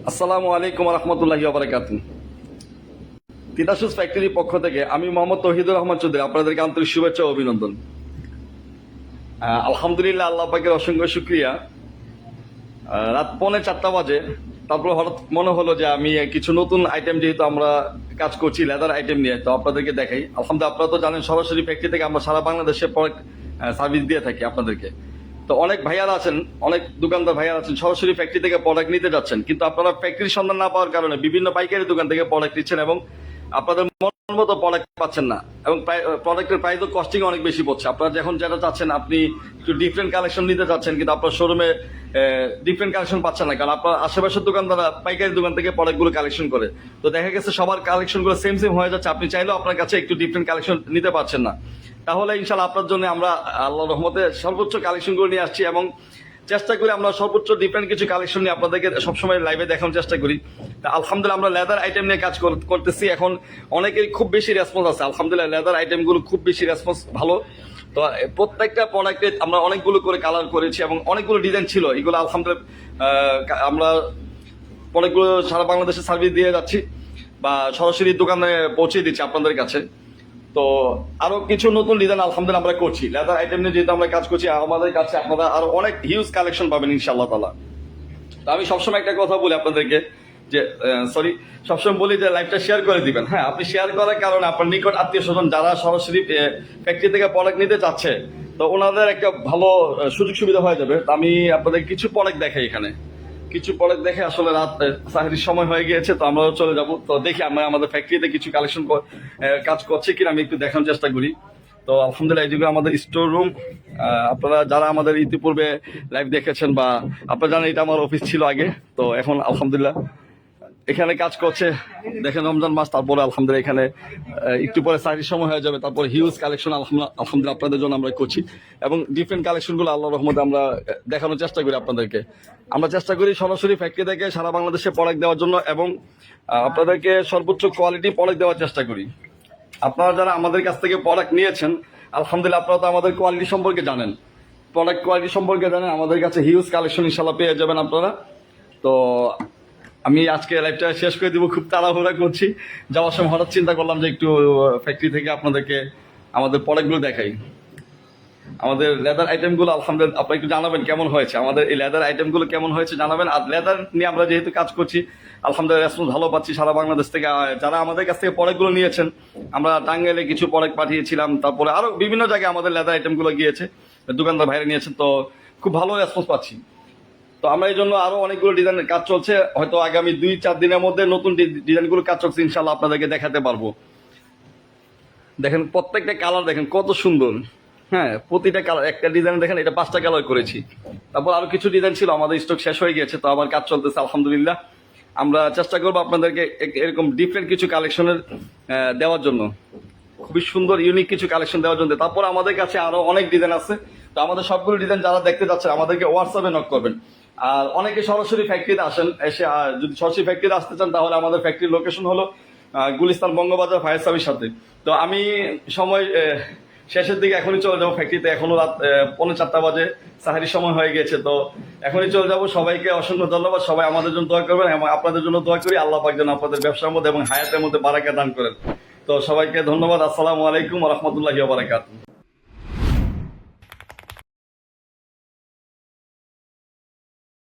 আসসালামু আলাইকুম রহমতুল্লাহি ওয়া বারাকাতুহু। তিতাসুস ফ্যাক্টরির পক্ষ থেকে আমি মোহাম্মদ তৌহিদুর রহমান চৌধুরী আপনাদেরকে আন্তরিক শুভেচ্ছা ও অভিনন্দন। আলহামদুলিল্লাহ, আল্লাহ পাকের অসংখ্য শুকরিয়া। রাত 3:45 বাজে, তারপর হঠাৎ মনে হলো যে আমি কিছু নতুন আইটেম, যেহেতু আমরা কাজ করছি লেদার আইটেম নিয়ে, তো আপনাদেরকে দেখাই। আলহামদুলিল্লাহ, আপনারা তো জানেন সরাসরি ফ্যাক্টরি থেকে আমরা সারা বাংলাদেশে প্রোডাক্ট সার্ভিস দিয়ে থাকি আপনাদেরকে। তো অনেক ভাইয়ারা আছেন, অনেক দোকানদার ভাইয়ারা আছেন সরাসরি ফ্যাক্টরি থেকে প্রোডাক্ট নিতে যাচ্ছেন, কিন্তু আপনারা ফ্যাক্টরির সন্ধান না পাওয়ার কারণে বিভিন্ন পাইকারি দোকান থেকে প্রোডাক্ট নিচ্ছেন এবং আপনাদের মন মতো প্রোডাক্ট পাচ্ছেন না, এবং প্রোডাক্টের প্রাইসও কস্টিং অনেক বেশি পড়ছে। আপনারা যখন যেটা চাচ্ছেন, আপনি একটু ডিফারেন্ট কালেকশন নিতে চাচ্ছেন, কিন্তু আপনার শোরুমে ডিফারেন্ট কালেকশন পাচ্ছেন না, কারণ আপনার আশেপাশের দোকানদাররা পাইকারি দোকান থেকে প্রোডাক্টগুলো কালেকশন করে। তো দেখা গেছে সবার কালেকশনগুলো সেম সেম হয়ে যাচ্ছে, আপনি চাইলেও আপনার কাছে একটু ডিফারেন্ট কালেকশন নিতে পারছেন না। তাহলে ইনশাল্লাহ আপনার জন্য আমরা আল্লাহর রহমতে সর্বোচ্চ কালেকশনগুলো নিয়ে আসছি, এবং চেষ্টা করি আমরা সর্বোচ্চ ডিফারেন্ট কিছু কালেকশন নিয়ে আপনাদেরকে সবসময় লাইভে দেখানোর চেষ্টা করি। আলহামদুলিল্লাহ, আমরা লেদার আইটেম নিয়ে কাজ করতেছি। এখন অনেকের খুব বেশি রেসপন্স আছে, আলহামদুলিল্লাহ লেদার আইটেমগুলো খুব বেশি রেসপন্স ভালো। তো প্রত্যেকটা প্রোডাক্টে আমরা অনেকগুলো করে কালার করেছি এবং অনেকগুলো ডিজাইন ছিল, এগুলো আলহামদুলিল্লাহ আমরা প্রোডাক্টগুলো সারা বাংলাদেশে সার্ভিস দিয়ে যাচ্ছি বা সরাসরি দোকানে পৌঁছে দিচ্ছি আপনাদের কাছে। তো আরো কিছু নতুন ডিজাইন আলহামদুলিল্লাহ আমরা করছি লেদার আইটেম নিয়ে, যেহেতু আমরা কাজ করছি আমাদের কাছে আপনারা আরো অনেক হিউজ কালেকশন পাবেন ইনশাআল্লাহ তাআলা। তো আমি সবসময় একটা কথা বলি আপনাদেরকে, যে সবসময় বলি যে লাইভটা শেয়ার করে দিবেন। হ্যাঁ, আপনি শেয়ার করার কারণে আপনার নিকট আত্মীয় স্বজন যারা সরাসরি ফ্যাক্টরি থেকে প্রোডাক্ট নিতে চাচ্ছে, তো ওনাদের একটা ভালো সুযোগ সুবিধা হয়ে যাবে। তো আমি আপনাদের কিছু প্রোডাক্ট দেখাই, এখানে কিছু প্রোডাক্ট দেখে আসলে রাত সাহেরির সময় হয়ে গিয়েছে, তো আমরা চলে যাব। তো দেখি আমরা আমাদের ফ্যাক্টরিতে কিছু কালেকশন কাজ করছে কিনা আমি একটু দেখানোর চেষ্টা করি। তো আলহামদুলিল্লাহ, এই যুগে আমাদের স্টোর রুম, আপনারা যারা আমাদের ইতিপূর্বে লাইভ দেখেছেন বা আপনারা জানেন এটা আমার অফিস ছিল আগে, তো এখন আলহামদুলিল্লাহ এখানে কাজ করছে। দেখেন রমজান মাস, তারপরে আলহামদুলিল্লাহ এখানে একটু পরে সাহির সময় হয়ে যাবে, তারপরে হিউজ কালেকশন আলহামদুলিল্লাহ আপনাদের জন্য আমরা করছি, এবং ডিফারেন্ট কালেকশনগুলো আল্লাহর রহমতে আমরা দেখানোর চেষ্টা করি আপনাদেরকে। আমরা চেষ্টা করি সরাসরি ফ্যাক্টরি থেকে সারা বাংলাদেশে প্রোডাক্ট দেওয়ার জন্য, এবং আপনাদেরকে সর্বোচ্চ কোয়ালিটি প্রোডাক্ট দেওয়ার চেষ্টা করি। আপনারা যারা আমাদের কাছ থেকে প্রোডাক্ট নিয়েছেন, আলহামদুলিল্লাহ আপনারা তো আমাদের কোয়ালিটি সম্পর্কে জানেন, প্রোডাক্ট কোয়ালিটি সম্পর্কে জানেন। আমাদের কাছে হিউজ কালেকশন ইনশাল্লাহ পেয়ে যাবেন আপনারা। তো আমি আজকে লাইভটা শেষ করে দিব, খুব তাড়াহুড়া করছি। যাওয়ার সময় হঠাৎ চিন্তা করলাম যে একটু ফ্যাক্টরি থেকে আপনাদেরকে আমাদের প্রোডাক্টগুলো দেখাই। আমাদের লেদার আইটেমগুলো আলহামদুলিল্লাহ আপনারা একটু জানাবেন কেমন হয়েছে, আমাদের এই লেদার আইটেমগুলো কেমন হয়েছে জানাবেন। আর লেদার নিয়ে আমরা যেহেতু কাজ করছি, আলহামদুলিল্লাহ রেসপন্স ভালো পাচ্ছি সারা বাংলাদেশ থেকে। যারা আমাদের কাছ থেকে প্রোডাক্টগুলো নিয়েছেন, আমরা টাঙ্গাইলে কিছু প্রোডাক্ট পাঠিয়েছিলাম, তারপরে আরো বিভিন্ন জায়গায় আমাদের লেদার আইটেমগুলো গিয়েছে, দোকানদার ভাইরা নিয়েছেন, তো খুব ভালো রেসপন্স পাচ্ছি। তো আমরা এই জন্য আরো অনেকগুলো ডিজাইনের কাজ চলছে, হয়তো আগামী 2-4 দিনের মধ্যে নতুন ডিজাইনগুলো কাজ চলছে, ইনশাল্লাহ আপনাদেরকে দেখাতে পারবো। দেখেন প্রত্যেকটা কালার দেখেন কত সুন্দর। হ্যাঁ, প্রতিটা কালার, একটা ডিজাইন দেখেন এটা 5টা কালার করেছি। তারপর আরো কিছু ডিজাইন ছিল, আমাদের স্টক শেষ হয়ে গিয়েছে, তো আমার কাজ চলতেছে আলহামদুলিল্লাহ। আমরা চেষ্টা করবো আপনাদেরকে এরকম ডিফারেন্ট কিছু কালেকশনের দেওয়ার জন্য, খুবই সুন্দর ইউনিক কিছু কালেকশন দেওয়ার জন্য। তারপর আমাদের কাছে আরো অনেক ডিজাইন আছে, তো আমাদের সবগুলো ডিজাইন যারা দেখতে যাচ্ছেন আমাদেরকে হোয়াটসঅ্যাপে নক করবেন। আর অনেকে সরাসরি ফ্যাক্টরিতে আসেন, এসে যদি সরাসরি ফ্যাক্টরিতে আসতে চান, তাহলে আমাদের ফ্যাক্টরির লোকেশন হলো গুলিস্তান বঙ্গবাজার ফায়ার সার্ভিস সাথে। তো আমি সময় শেষের দিকে এখনই চলে যাবো ফ্যাক্টরিতে, এখনো রাত 3:45 বাজে, সাহারির সময় হয়ে গেছে, তো এখনই চলে যাবো। সবাইকে অসংখ্য ধন্যবাদ, সবাই আমাদের জন্য দোয়া করবেন এবং আপনাদের জন্য দোয়া করি, আল্লাহ পাক যেন আপনাদের ব্যবসার মধ্যে এবং হায়াতের মধ্যে বারাকা দান করেন। তো সবাইকে ধন্যবাদ। আসসালামু আলাইকুম ওয়া রাহমাতুল্লাহি ওয়া বারাকাতুহু।